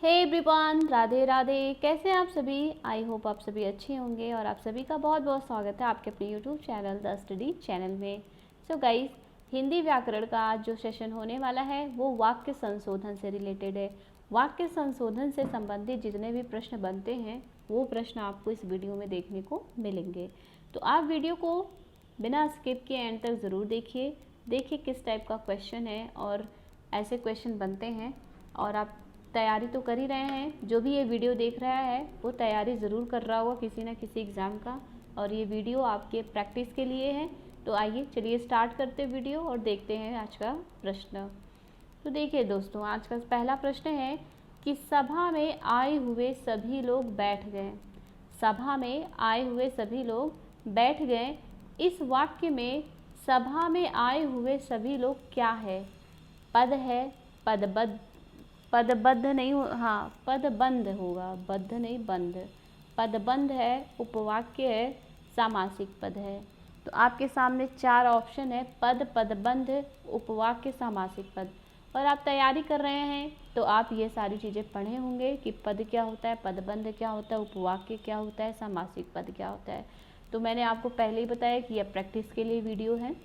Hey everyone, Radhe Radhe. कैसे हैं आप सभी? आई होप आप सभी अच्छे होंगे और आप सभी का बहुत बहुत स्वागत है आपके अपने YouTube channel the study channel में। सो गाइस, हिंदी व्याकरण का आज जो सेशन होने वाला है वो वाक्य संशोधन से रिलेटेड है। वाक्य संशोधन से संबंधित जितने भी प्रश्न बनते हैं वो प्रश्न आपको इस वीडियो में देखने को मिलेंगे। तो आप वीडियो को बिना स्किप किए एंड तक ज़रूर देखिए किस टाइप का क्वेश्चन है और ऐसे क्वेश्चन बनते हैं। और आप तैयारी तो कर ही रहे हैं, जो भी ये वीडियो देख रहा है वो तैयारी ज़रूर कर रहा होगा किसी ना किसी एग्ज़ाम का, और ये वीडियो आपके प्रैक्टिस के लिए है। तो आइए चलिए स्टार्ट करते हैं वीडियो और देखते हैं आज का प्रश्न। तो देखिए दोस्तों, आज का पहला प्रश्न है कि सभा में आए हुए सभी लोग बैठ गए। सभा में आए हुए सभी लोग बैठ गए। इस वाक्य में सभा में आए हुए सभी लोग क्या है? पद है, पदबद्ध नहीं हो, हाँ पदबंध होगा, बद्ध नहीं बंध। पदबंध है, उपवाक्य है, सामासिक पद है। तो आपके सामने चार ऑप्शन है, पद, पदबंध, उपवाक्य, सामासिक पद। और आप तैयारी कर रहे हैं तो आप ये सारी चीज़ें पढ़े होंगे कि पद क्या होता है, पदबंध क्या होता है, उपवाक्य क्या होता है, सामासिक पद क्या होता है। तो मैंने आपको पहले ही बताया कि यह प्रैक्टिस के लिए वीडियो है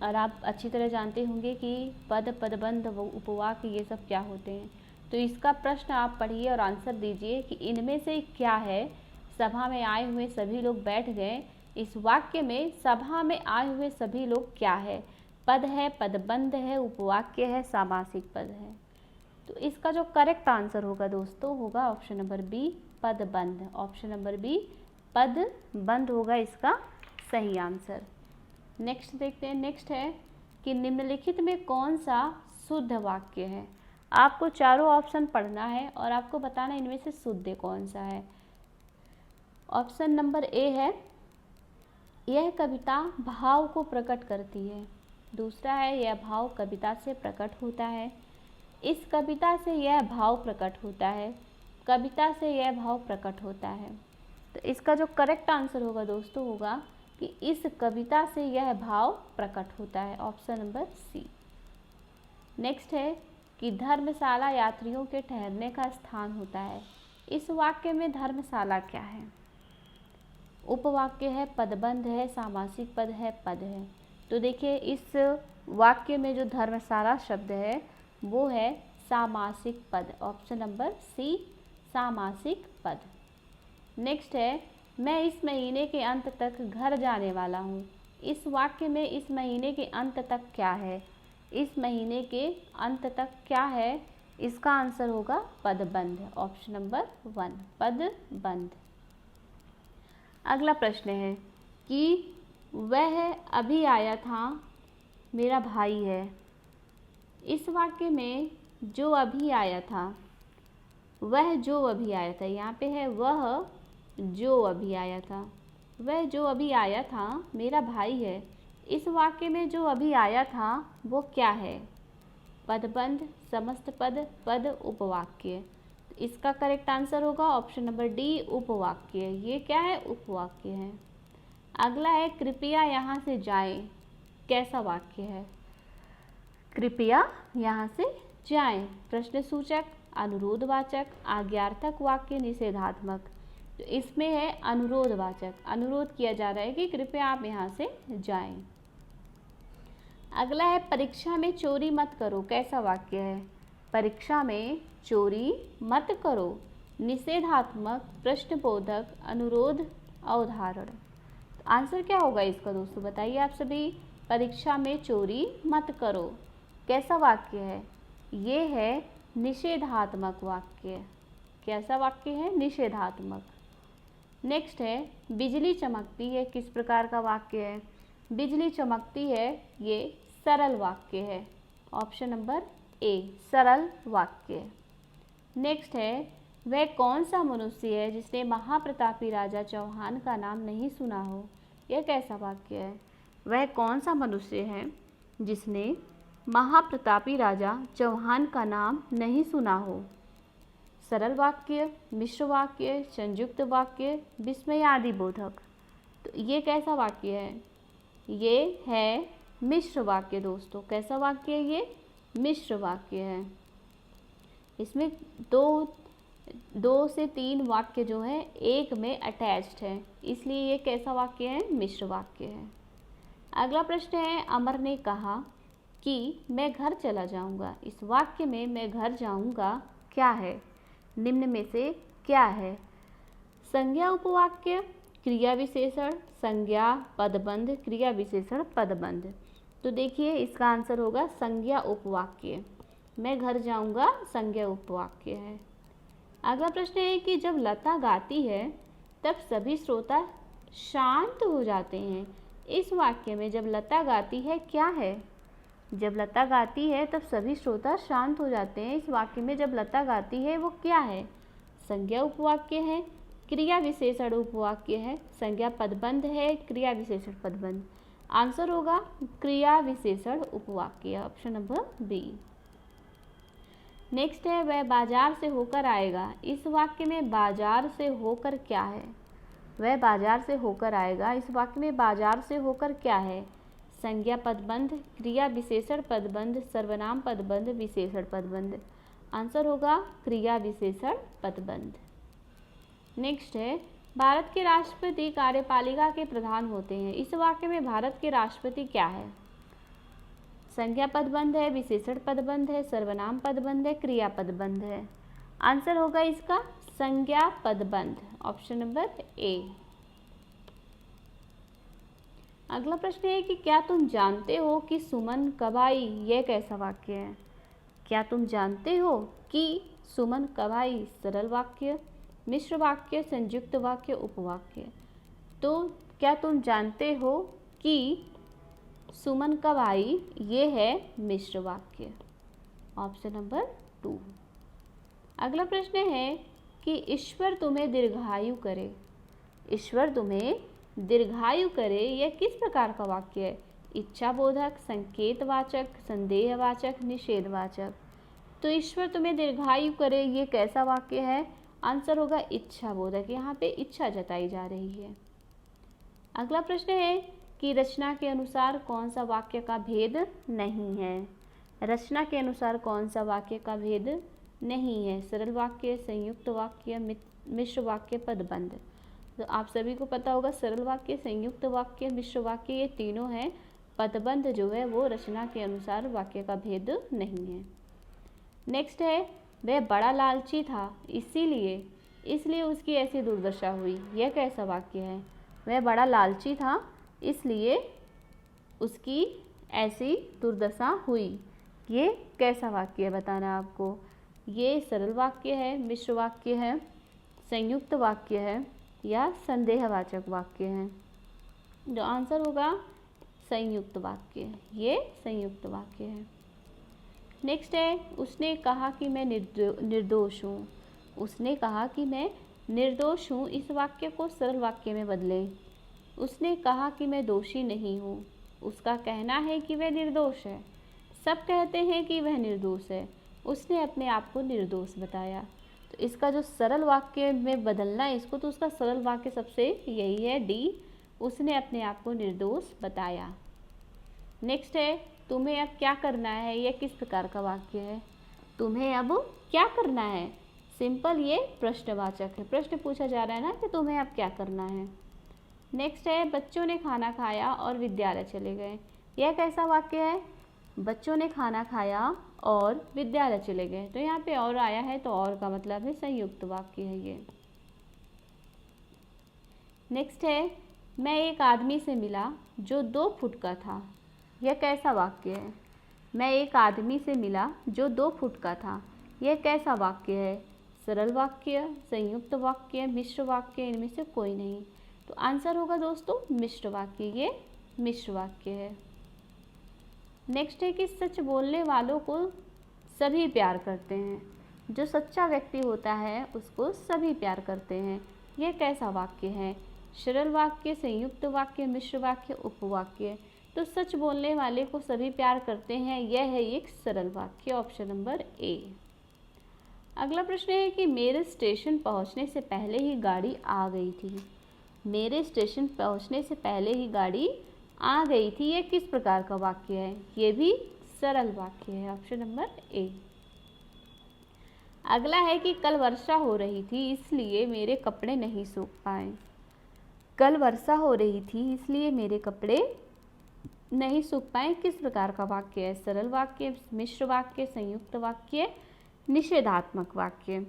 और आप अच्छी तरह जानते होंगे कि पद, पदबंध, उपवाक्य ये सब क्या होते हैं। तो इसका प्रश्न आप पढ़िए और आंसर दीजिए कि इनमें से क्या है। सभा में आए हुए सभी लोग बैठ गए। इस वाक्य में सभा में आए हुए सभी लोग क्या है? पद है, पदबंध है, उपवाक्य है, सामासिक पद है। तो इसका जो करेक्ट आंसर होगा दोस्तों होगा ऑप्शन नंबर बी, पदबंध। ऑप्शन नंबर बी, पदबंध होगा इसका सही आंसर। नेक्स्ट देखते हैं। नेक्स्ट है कि निम्नलिखित में कौन सा शुद्ध वाक्य है? आपको चारों ऑप्शन पढ़ना है और आपको बताना इनमें से शुद्ध कौन सा है। ऑप्शन नंबर ए है, यह कविता भाव को प्रकट करती है। दूसरा है, यह भाव कविता से प्रकट होता है। इस कविता से यह भाव प्रकट होता है। कविता से यह भाव प्रकट होता है। तो इसका जो करेक्ट आंसर होगा दोस्तों होगा कि इस कविता से यह भाव प्रकट होता है। Option number C. नेक्स्ट है कि धर्मशाला यात्रियों के ठहरने का स्थान होता है। इस वाक्य में धर्मशाला क्या है? उपवाक्य है, पदबंध है, सामासिक पद है, पद है। तो देखिए इस वाक्य में जो धर्मशाला शब्द है वो है सामासिक पद। ऑप्शन नंबर सी, सामासिक पद। नेक्स्ट है, मैं इस महीने के अंत तक घर जाने वाला हूँ। इस वाक्य में इस महीने के अंत तक क्या है? इस महीने के अंत तक क्या है? इसका आंसर होगा पदबंध। Option number 1, पदबंध। अगला प्रश्न है कि वह अभी आया था, मेरा भाई है। इस वाक्य में जो अभी आया था, वह जो अभी आया था, यहाँ पे है वह जो अभी आया था। वह जो अभी आया था मेरा भाई है। इस वाक्य में जो अभी आया था वो क्या है? पदबंध, समस्त पद, पद, उपवाक्य। इसका करेक्ट आंसर होगा ऑप्शन नंबर डी, उपवाक्य। ये क्या है? उपवाक्य है। अगला है, कृपया यहाँ से जाएं। कैसा वाक्य है? कृपया यहाँ से जाएं। प्रश्न सूचक, अनुरोधवाचक, आज्ञार्थक वाक्य, निषेधात्मक। तो इसमें है अनुरोधवाचक। अनुरोध किया जा रहा है कि कृपया आप यहाँ से जाएं। अगला है, परीक्षा में चोरी मत करो। कैसा वाक्य है? परीक्षा में चोरी मत करो। निषेधात्मक, प्रश्नबोधक, अनुरोध, अवधारण। आंसर क्या होगा इसका दोस्तों बताइए आप सभी। परीक्षा में चोरी मत करो कैसा वाक्य है? ये है निषेधात्मक वाक्य। कैसा वाक्य है? निषेधात्मक। नेक्स्ट है, बिजली चमकती है। किस प्रकार का वाक्य है? बिजली चमकती है, ये सरल वाक्य है। ऑप्शन नंबर ए, सरल वाक्य। नेक्स्ट है, वह कौन सा मनुष्य है जिसने महाप्रतापी राजा चौहान का नाम नहीं सुना हो? यह कैसा वाक्य है? वह कौन सा मनुष्य है जिसने महाप्रतापी राजा चौहान का नाम नहीं सुना हो? सरल वाक्य, मिश्र वाक्य, संयुक्त वाक्य, विस्मयादि बोधक। तो ये कैसा वाक्य है? ये है मिश्र वाक्य दोस्तों। कैसा वाक्य है ये? मिश्र वाक्य है। इसमें दो से तीन वाक्य जो है एक में अटैच्ड है, इसलिए ये कैसा वाक्य है? मिश्र वाक्य है। अगला प्रश्न है, अमर ने कहा कि मैं घर चला जाऊंगा। इस वाक्य में मैं घर जाऊंगा क्या है? निम्न में से क्या है? संज्ञा उपवाक्य, क्रिया विशेषण, संज्ञा पदबंध, क्रिया विशेषण पदबंध। तो देखिए इसका आंसर होगा संज्ञा उपवाक्य। मैं घर जाऊंगा संज्ञा उपवाक्य है। अगला प्रश्न है कि जब लता गाती है तब सभी श्रोता शांत हो जाते हैं। इस वाक्य में जब लता गाती है क्या है? जब लता गाती है तब सभी श्रोता शांत हो जाते हैं। इस वाक्य में जब लता गाती है वो क्या है? संज्ञा उपवाक्य है, क्रिया विशेषण उपवाक्य है, संज्ञा पदबंध है, क्रिया विशेषण पदबंध। आंसर होगा क्रिया विशेषण उपवाक्य, ऑप्शन नंबर बी। नेक्स्ट है, वह बाजार से होकर आएगा। इस वाक्य में बाजार से होकर क्या है? वह बाजार से होकर आएगा। इस वाक्य में बाजार से होकर क्या है? संज्ञा पदबंध, क्रिया विशेषण पदबंध, सर्वनाम पदबंध, विशेषण पदबंध। आंसर होगा क्रिया विशेषण पदबंध। नेक्स्ट है, भारत के राष्ट्रपति कार्यपालिका के प्रधान होते हैं। इस वाक्य में भारत के राष्ट्रपति क्या है? संज्ञा पदबंध है, विशेषण पदबंध है, सर्वनाम पदबंध है, क्रिया पदबंध है। आंसर होगा इसका संज्ञा पदबंध, ऑप्शन नंबर ए। अगला प्रश्न है कि क्या तुम जानते हो कि सुमन कब आई? यह कैसा वाक्य है? क्या तुम जानते हो कि सुमन कब आई? सरल वाक्य, मिश्र वाक्य, संयुक्त वाक्य, उपवाक्य। तो क्या तुम जानते हो कि सुमन कब आई? ये है मिश्र वाक्य, ऑप्शन नंबर 2। अगला प्रश्न है कि ईश्वर तुम्हें दीर्घायु करे। ईश्वर तुम्हें दीर्घायु करे, यह किस प्रकार का वाक्य है? इच्छाबोधक, संकेतवाचक, संदेहवाचक, निषेधवाचक। तो ईश्वर तुम्हें दीर्घायु करे, ये कैसा वाक्य है? आंसर होगा इच्छाबोधक। यहाँ पे इच्छा जताई जा रही है। अगला प्रश्न है कि रचना के अनुसार कौन सा वाक्य का भेद नहीं है? रचना के अनुसार कौन सा वाक्य का भेद नहीं है? सरल वाक्य, संयुक्त वाक्य, मिश्र वाक्य, पदबंध। तो आप सभी को पता होगा सरल वाक्य, संयुक्त वाक्य, मिश्र वाक्य ये तीनों हैं। पदबंध जो है वो रचना के अनुसार वाक्य का भेद नहीं है। नेक्स्ट है, वह बड़ा लालची था इसलिए उसकी ऐसी दुर्दशा हुई। यह कैसा वाक्य है? वह बड़ा लालची था इसलिए उसकी ऐसी दुर्दशा हुई। ये कैसा वाक्य है बताना आपको? ये सरल वाक्य है, मिश्र वाक्य है, संयुक्त वाक्य है या संदेहवाचक वाक्य है? जो आंसर होगा संयुक्त वाक्य, ये संयुक्त वाक्य है। नेक्स्ट है, उसने कहा कि मैं निर्दोष हूँ। उसने कहा कि मैं निर्दोष हूँ, इस वाक्य को सरल वाक्य में बदलें। उसने कहा कि मैं दोषी नहीं हूँ। उसका कहना है कि वह निर्दोष है। सब कहते हैं कि वह निर्दोष है। उसने अपने आप को निर्दोष बताया। तो इसका जो सरल वाक्य में बदलना है इसको, तो उसका सरल वाक्य सबसे यही है डी, उसने अपने आप को निर्दोष बताया। नेक्स्ट है, तुम्हें अब क्या करना है? यह किस प्रकार का वाक्य है? तुम्हें अब क्या करना है? सिंपल, ये प्रश्नवाचक है। प्रश्न पूछा जा रहा है ना कि तुम्हें अब क्या करना है। नेक्स्ट है, बच्चों ने खाना खाया और विद्यालय चले गए। यह कैसा वाक्य है? बच्चों ने खाना खाया और विद्यालय चले गए। तो यहाँ पे और आया है तो और का मतलब है संयुक्त वाक्य है ये। नेक्स्ट है, मैं एक आदमी से मिला जो 2 फुट का था। यह कैसा वाक्य है? मैं एक आदमी से मिला जो 2 फुट का था। यह कैसा वाक्य है? सरल वाक्य, संयुक्त वाक्य, मिश्र वाक्य, इनमें से कोई नहीं। तो आंसर होगा दोस्तों मिश्र वाक्य, ये मिश्र वाक्य है। नेक्स्ट है कि सच बोलने वालों को सभी प्यार करते हैं। जो सच्चा व्यक्ति होता है उसको सभी प्यार करते हैं। यह कैसा वाक्य है? सरल वाक्य, संयुक्त वाक्य, मिश्र वाक्य, उपवाक्य। तो सच बोलने वाले को सभी प्यार करते हैं, यह है एक सरल वाक्य, ऑप्शन नंबर ए। अगला प्रश्न है कि मेरे स्टेशन पहुंचने से पहले ही गाड़ी आ गई थी। मेरे स्टेशन पहुंचने से पहले ही गाड़ी आ गई थी, यह किस प्रकार का वाक्य है? ये भी सरल वाक्य है, ऑप्शन नंबर ए। अगला है कि कल वर्षा हो रही थी इसलिए मेरे कपड़े नहीं सूख पाए। कल वर्षा हो रही थी इसलिए मेरे कपड़े नहीं सूख पाए किस प्रकार का वाक्य है? सरल वाक्य, मिश्र वाक्य, संयुक्त वाक्य, निषेधात्मक वाक्य।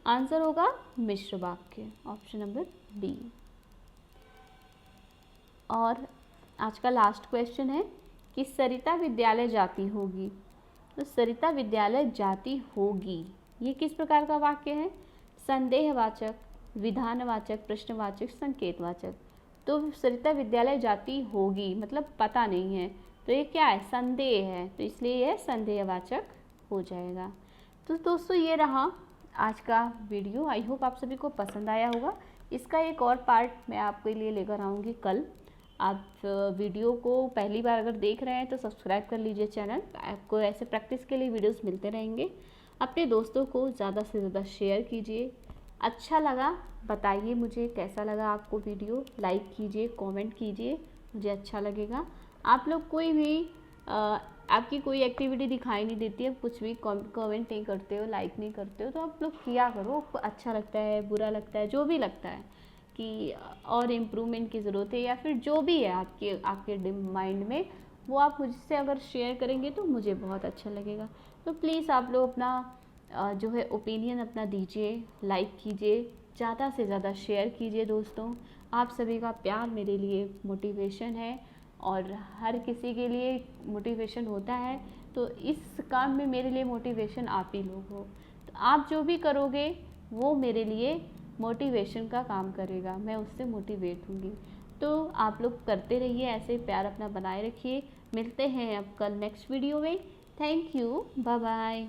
आंसर होगा मिश्र वाक्य, ऑप्शन नंबर बी। और आज का लास्ट क्वेश्चन है कि सरिता विद्यालय जाती होगी। तो सरिता विद्यालय जाती होगी, ये किस प्रकार का वाक्य है? संदेहवाचक, विधानवाचक, प्रश्नवाचक, संकेतवाचक। तो सरिता विद्यालय जाती होगी मतलब पता नहीं है, तो ये क्या है? संदेह है, तो इसलिए यह संदेहवाचक हो जाएगा। तो दोस्तों ये रहा आज का वीडियो। आई होप आप सभी को पसंद आया होगा। इसका एक और पार्ट मैं आपके लिए लेकर आऊँगी कल। आप वीडियो को पहली बार अगर देख रहे हैं तो सब्सक्राइब कर लीजिए चैनल। आपको ऐसे प्रैक्टिस के लिए वीडियोस मिलते रहेंगे। अपने दोस्तों को ज़्यादा से ज़्यादा शेयर कीजिए। अच्छा लगा बताइए मुझे कैसा लगा आपको वीडियो, लाइक कीजिए, कमेंट कीजिए, मुझे अच्छा लगेगा। आप लोग कोई भी आपकी कोई एक्टिविटी दिखाई नहीं देती है, कुछ भी कमेंट नहीं करते हो, लाइक नहीं करते हो, तो आप लोग किया करो। आपको अच्छा लगता है, बुरा लगता है, जो भी लगता है कि और इम्प्रूवमेंट की ज़रूरत है या फिर जो भी है आपके माइंड में, वो आप मुझसे अगर शेयर करेंगे तो मुझे बहुत अच्छा लगेगा। तो प्लीज़ आप लोग अपना जो है ओपिनियन अपना दीजिए, लाइक कीजिए, ज़्यादा से ज़्यादा शेयर कीजिए दोस्तों। आप सभी का प्यार मेरे लिए मोटिवेशन है और हर किसी के लिए मोटिवेशन होता है। तो इस काम में मेरे लिए मोटिवेशन आप ही लोग हो। तो आप जो भी करोगे वो मेरे लिए मोटिवेशन का काम करेगा, मैं उससे मोटिवेट होंगी। तो आप लोग करते रहिए ऐसे, प्यार अपना बनाए रखिए। मिलते हैं अब कल नेक्स्ट वीडियो में। Thank you, bye bye.